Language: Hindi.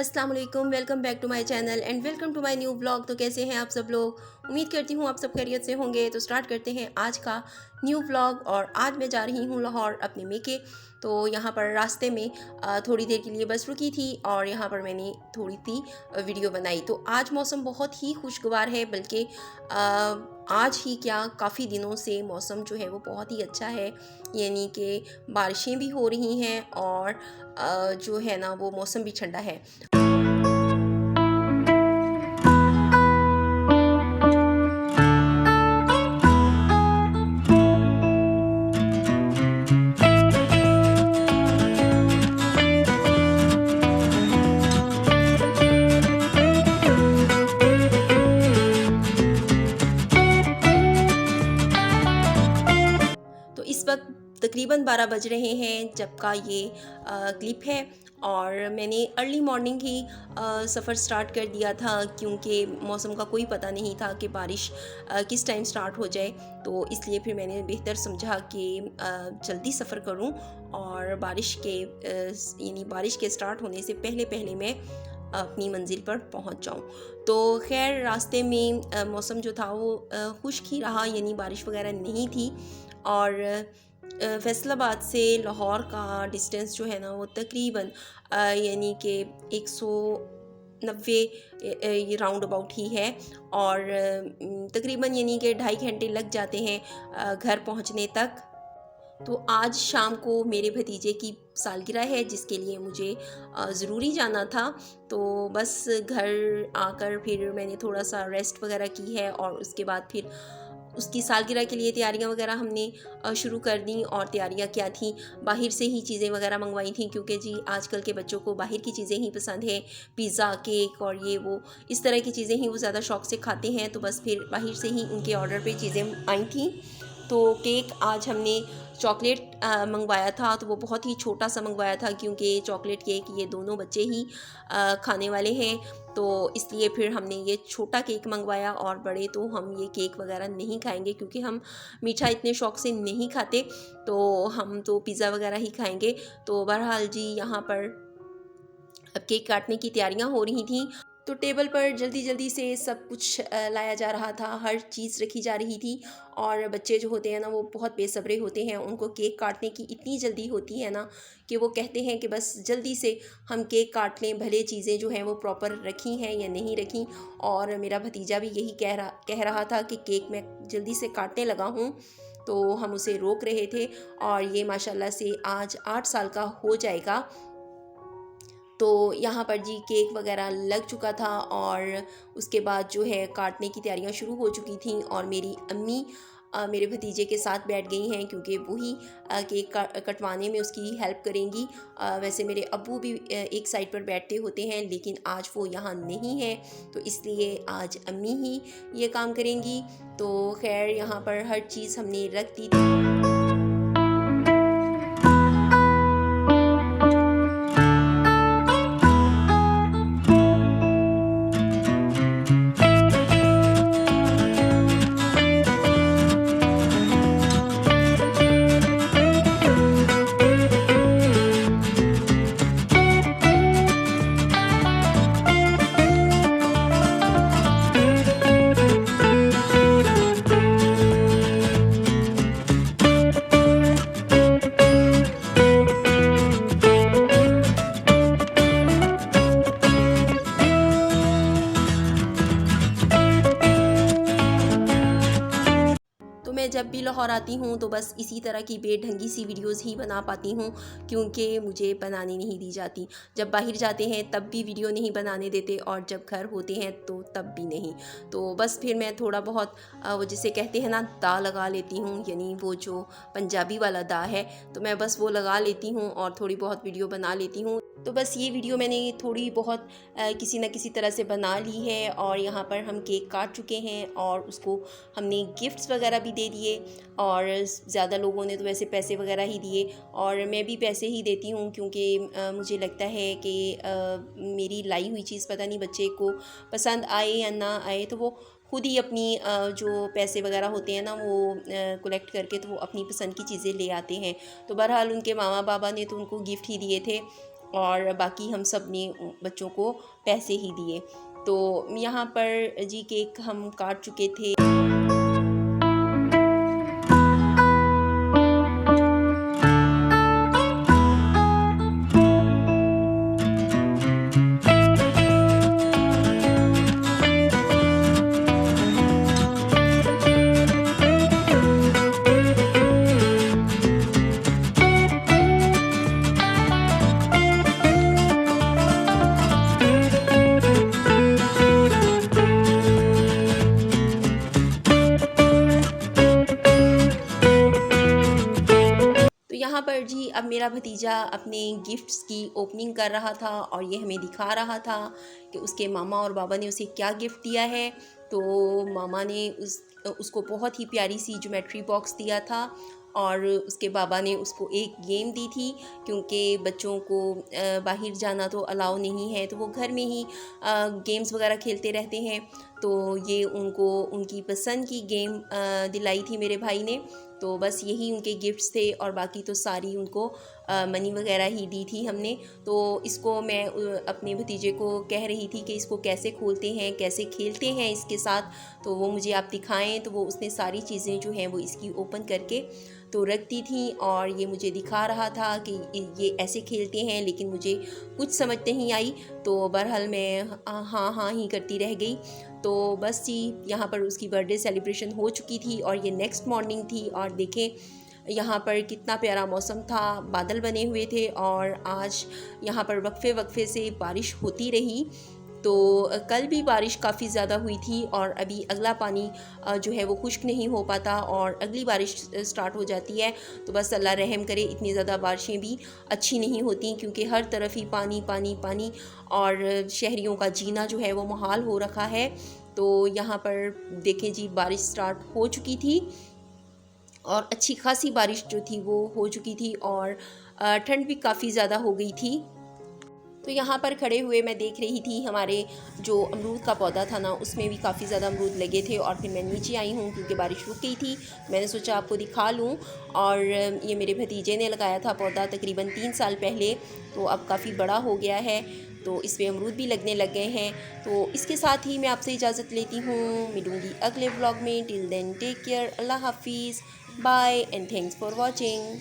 अस्सलाम वालेकुम, welcome back to my channel and welcome to my new blog. तो कैसे हैं आप सब लोग? उम्मीद करती हूँ आप सब खैरियत से होंगे। तो स्टार्ट करते हैं आज का न्यू ब्लॉग। और आज मैं जा रही हूँ लाहौर अपने मेके। तो यहाँ पर रास्ते में थोड़ी देर के लिए बस रुकी थी और यहाँ पर मैंने थोड़ी सी वीडियो बनाई। तो आज मौसम बहुत ही खुशगवार है, बल्कि आज ही क्या काफ़ी दिनों से मौसम जो है वो बहुत ही अच्छा है। यानी कि बारिशें भी हो रही हैं और जो है ना वो मौसम भी ठंडा है। तो इस वक्त तकरीबन 12 बज रहे हैं जब का ये क्लिप है। और मैंने अर्ली मॉर्निंग ही सफ़र स्टार्ट कर दिया था, क्योंकि मौसम का कोई पता नहीं था कि बारिश किस टाइम स्टार्ट हो जाए। तो इसलिए फिर मैंने बेहतर समझा कि जल्दी सफ़र करूं और यानी बारिश के स्टार्ट होने से पहले पहले मैं अपनी मंजिल पर पहुंच जाऊं। तो खैर रास्ते में मौसम जो था वो खुश्क ही रहा, यानी बारिश वगैरह नहीं थी। और फैसलाबाद से लाहौर का डिस्टेंस जो है ना वो तकरीबन यानी कि 190 ये राउंड अबाउट ही है। और तकरीबन यानी कि 2.5 घंटे लग जाते हैं घर पहुंचने तक। तो आज शाम को मेरे भतीजे की सालगिरह है, जिसके लिए मुझे ज़रूरी जाना था। तो बस घर आकर फिर मैंने थोड़ा सा रेस्ट वगैरह की है और उसके बाद फिर उसकी सालगिरह के लिए तैयारियां वगैरह हमने शुरू कर दी। और तैयारियां क्या थी, बाहर से ही चीज़ें वगैरह मंगवाई थी, क्योंकि जी आजकल के बच्चों को बाहर की चीज़ें ही पसंद है। पिज़्ज़ा, केक और ये वो इस तरह की चीज़ें ही वो ज़्यादा शौक़ से खाते हैं। तो बस फिर बाहर से ही उनके ऑर्डर पे चीज़ें आई थी। तो केक आज हमने चॉकलेट मंगवाया था, तो वो बहुत ही छोटा सा मंगवाया था, क्योंकि चॉकलेट केक ये दोनों बच्चे ही खाने वाले हैं। तो इसलिए फिर हमने ये छोटा केक मंगवाया, और बड़े तो हम ये केक वगैरह नहीं खाएंगे, क्योंकि हम मीठा इतने शौक़ से नहीं खाते। तो हम तो पिज़्ज़ा वगैरह ही खाएंगे। तो बहरहाल जी यहाँ पर अब केक काटने की तैयारियां हो रही थी। तो टेबल पर जल्दी जल्दी से सब कुछ लाया जा रहा था, हर चीज़ रखी जा रही थी। और बच्चे जो होते हैं ना वो बहुत बेसब्रे होते हैं, उनको केक काटने की इतनी जल्दी होती है ना कि वो कहते हैं कि बस जल्दी से हम केक काट लें, भले चीज़ें जो हैं वो प्रॉपर रखी हैं या नहीं रखी। और मेरा भतीजा भी यही कह रहा था कि केक मैं जल्दी से काटने लगा हूँ। तो हम उसे रोक रहे थे। और ये माशाल्लाह से आज 8 साल का हो जाएगा। तो यहाँ पर जी केक वगैरह लग चुका था और उसके बाद जो है काटने की तैयारियां शुरू हो चुकी थी। और मेरी अम्मी मेरे भतीजे के साथ बैठ गई हैं, क्योंकि वही केक कटवाने में उसकी हेल्प करेंगी। वैसे मेरे अब्बू भी एक साइड पर बैठते होते हैं, लेकिन आज वो यहाँ नहीं है, तो इसलिए आज अम्मी ही ये काम करेंगी। तो खैर यहाँ पर हर चीज़ हमने रख दी थी। तो मैं जब भी लाहौर आती हूँ तो बस इसी तरह की बेढंगी सी वीडियोस ही बना पाती हूँ, क्योंकि मुझे बनाने नहीं दी जाती। जब बाहर जाते हैं तब भी वीडियो नहीं बनाने देते, और जब घर होते हैं तो तब भी नहीं। तो बस फिर मैं थोड़ा बहुत वो जिसे कहते हैं ना दा लगा लेती हूँ, यानी वो जो पंजाबी वाला दा है, तो मैं बस वो लगा लेती हूँ और थोड़ी बहुत वीडियो बना लेती हूँ। तो बस ये वीडियो मैंने थोड़ी बहुत किसी न किसी तरह से बना ली है। और यहाँ पर हम केक काट चुके हैं और उसको हमने गिफ्ट्स वगैरह भी दे दिए। और ज़्यादा लोगों ने तो वैसे पैसे वगैरह ही दिए, और मैं भी पैसे ही देती हूँ, क्योंकि मुझे लगता है कि मेरी लाई हुई चीज़ पता नहीं बच्चे को पसंद आए या ना आए, तो वो खुद ही अपनी जो पैसे वगैरह होते हैं ना वो कलेक्ट करके तो वो अपनी पसंद की चीज़ें ले आते हैं। तो बहरहाल उनके मामा बाबा ने तो उनको गिफ्ट ही दिए थे। और बाकी हम सब ने बच्चों को पैसे ही दिए। तो यहाँ पर जी केक हम काट चुके थे। तो यहाँ पर जी अब मेरा भतीजा अपने गिफ्ट्स की ओपनिंग कर रहा था और ये हमें दिखा रहा था कि उसके मामा और बाबा ने उसे क्या गिफ्ट दिया है। तो मामा ने उसको बहुत ही प्यारी सी ज्योमेट्री बॉक्स दिया था और उसके बाबा ने उसको एक गेम दी थी, क्योंकि बच्चों को बाहर जाना तो अलाउ नहीं है, तो वो घर में ही गेम्स वगैरह खेलते रहते हैं। तो ये उनको उनकी पसंद की गेम दिलाई थी मेरे भाई ने। तो बस यही उनके गिफ्ट्स थे और बाकी तो सारी उनको मनी वगैरह ही दी थी हमने। तो इसको मैं अपने भतीजे को कह रही थी कि इसको कैसे खोलते हैं, कैसे खेलते हैं इसके साथ, तो वो मुझे आप दिखाएं। तो वो उसने सारी चीज़ें जो हैं वो इसकी ओपन करके तो रख दी थी और ये मुझे दिखा रहा था कि ये ऐसे खेलते हैं, लेकिन मुझे कुछ समझ नहीं आई। तो बहरहाल मैं हाँ हाँ ही करती रह गई। तो बस जी यहाँ पर उसकी बर्थडे सेलिब्रेशन हो चुकी थी और ये नेक्स्ट मॉर्निंग थी और देखें यहाँ पर कितना प्यारा मौसम था, बादल बने हुए थे और आज यहाँ पर वक्फे वक्फे से बारिश होती रही। तो कल भी बारिश काफ़ी ज़्यादा हुई थी और अभी अगला पानी जो है वो खुश्क नहीं हो पाता और अगली बारिश स्टार्ट हो जाती है। तो बस अल्लाह रहम करे, इतनी ज़्यादा बारिशें भी अच्छी नहीं होती, क्योंकि हर तरफ ही पानी पानी पानी और शहरियों का जीना जो है वो मुहाल हो रखा है। तो यहाँ पर देखें जी बारिश स्टार्ट हो चुकी थी और अच्छी खासी बारिश जो थी वो हो चुकी थी और ठंड भी काफ़ी ज़्यादा हो गई थी। तो यहाँ पर खड़े हुए मैं देख रही थी हमारे जो अमरूद का पौधा था ना, उसमें भी काफ़ी ज़्यादा अमरूद लगे थे और फिर मैं नीचे आई हूँ क्योंकि बारिश रुक गई थी। मैंने सोचा आपको दिखा लूँ। और ये मेरे भतीजे ने लगाया था पौधा तकरीबन 3 साल पहले, तो अब काफ़ी बड़ा हो गया है, तो इसमें अमरूद भी लगने लग गए हैं। तो इसके साथ ही मैं आपसे इजाज़त लेती हूँ, मिलूँगी अगले व्लॉग में। टिल देन टेक केयर, अल्लाह हाफिज़, bye and thanks for watching.